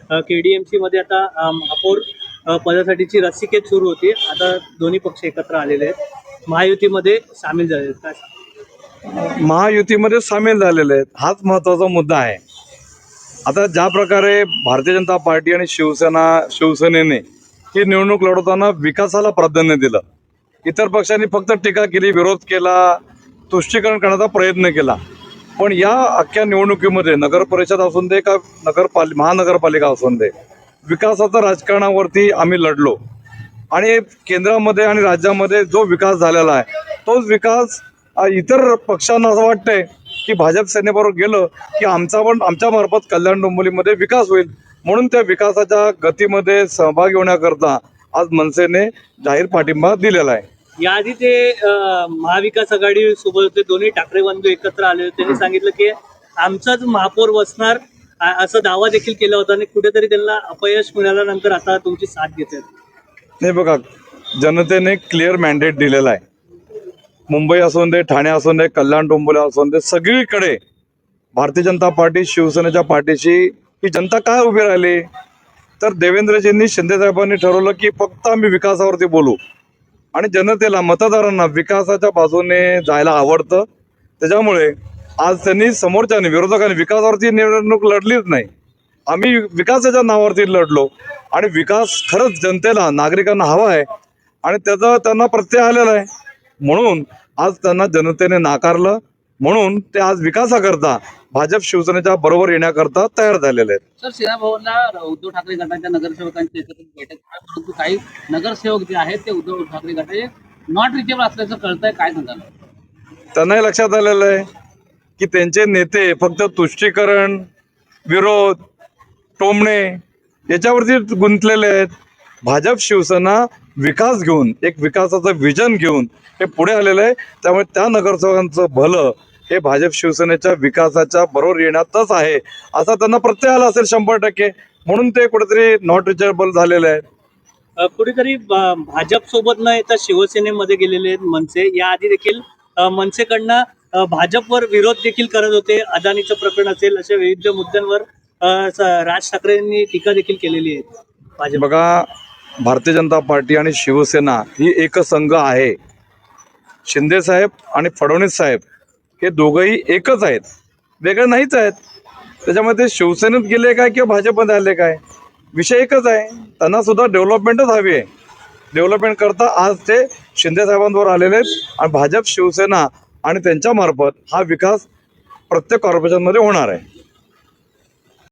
KDMC मध्ये आता महापौर पदासाठीची रस्सीखेच सुरू होती. आता दोन्ही पक्ष एकत्र आलेले आहेत, महायुतीमध्ये सामील झाले आहेत. काय सांगता? महायुतीमध्ये सामील झालेले आहेत, हाच महत्त्वाचा मुद्दा आहे. आता ज्या प्रकारे भारतीय जनता पार्टी आणि शिवसेनेने ही निवडणूक लढवताना विकासाला प्राधान्य दिलं, इतर पक्षांनी फक्त टीका केली, विरोध केला, तुष्टीकरण करण्याचा प्रयत्न केला. पण या अख्ख्या निवडणुकीमध्ये नगर परिषद असून दे का महानगरपालिका असून दे, विकासाच्या राजकारणावरती आम्ही लढलो. आणि केंद्रामध्ये आणि राज्यामध्ये जो विकास झालेला आहे तोच विकास इतर पक्षांना असं वाटतंय की भाजप सेनेबरोबर गेलं की आमच्या मार्फत कल्याण डोंबिवलीमध्ये विकास होईल, म्हणून त्या विकासाच्या गतीमध्ये सहभागी होण्याकरता आज मनसेने जाहीर पाठिंबा दिलेला आहे. याआधी ते महाविकास आघाडी सोबत होते, दोन्ही ठाकरे बंधू एकत्र आले होते. त्यांनी सांगितलं की आमचाच महापौर बसणार असा दावा देखील केला होता आणि कुठेतरी त्यांना अपयश मिळाल्यानंतर आता तुमची साथ घेतात. नाही बघा, जनतेने क्लिअर मॅन्डेट दिलेला आहे. मुंबई असून दे, ठाणे असून दे, कल्याण डोंबिवली असून दे, सगळीकडे भारतीय जनता पार्टी शिवसेनेच्या पाठीशी ही जनता काय उभी राहिली. तर देवेंद्रजींनी, शिंदेसाहेबांनी ठरवलं की फक्त आम्ही विकासावरती बोलू आणि जनतेला, मतदारांना विकासाच्या बाजूने जायला आवडतं. त्याच्यामुळे आज त्यांनी समोरच्याने, विरोधकांनी विकासावरती निवडणूक लढलीच नाही, आम्ही विकासाच्या नावावरती लढलो. आणि विकास खरंच जनतेला, नागरिकांना हवा आहे आणि त्याचा त्यांना प्रत्यय आलेला आहे, म्हणून आज त्यांना जनतेने नाकारलं. म्हणून ते आज विकासाकरता भाजप शिवसेनेच्या बरोबर येण्याकरता तयार झालेले आहेत. सर, सेना भवनला उद्धव ठाकरे गटाच्या नगरसेवकांची एकत्रित बैठक आहे, परंतु काही नगरसेवक जे आहेत ते उद्धव ठाकरे गटाचे नॉट रिचेबल असल्याचं कळतंय. काय सांगाल? त्यांनाही लक्षात आलेलं आहे की त्यांचे नेते फक्त तुष्टीकरण, विरोध, टोमणे याच्यावरती गुंतलेले आहेत. भाजप शिवसेना विकास घेऊन, एक विकासाचं विजन घेऊन हे पुढे आलेलं आहे. त्यामुळे त्या नगरसेवकांचं भलं हे भाजप शिवसेनेच्या विकासाच्या बरोबर येण्यातच आहे असा त्यांना प्रत्यय आला असेल 100%. म्हणून ते कुठेतरी नॉट रिचेबल झालेले आहेत. कुठेतरी भाजप सोबत न येता शिवसेनेमध्ये गेलेले आहेत मनसे. याआधी देखील मनसेकडनं भाजपवर विरोध देखील करत होते. अदानीचं प्रकरण असेल, अशा विविध मुद्द्यांवर राज ठाकरेंनी टीका देखील केलेली आहे. बघा, भारतीय जनता पार्टी आणि शिवसेना ही एक संघ आहे. शिंदे साहेब आणि फडणवीस साहेब हे दोघंही एकच आहेत, वेगळे नाहीच आहेत. त्याच्यामध्ये शिवसेनेत गेले काय किंवा भाजपमध्ये आले काय, विषय एकच आहे. त्यांना सुद्धा डेव्हलपमेंटच हवी आहे. डेव्हलपमेंट करता आज ते शिंदे साहेबांवर आलेले आहेत आणि भाजप शिवसेना आणि त्यांच्या मार्फत हा विकास प्रत्येक कॉर्पोरेशनमध्ये होणार आहे.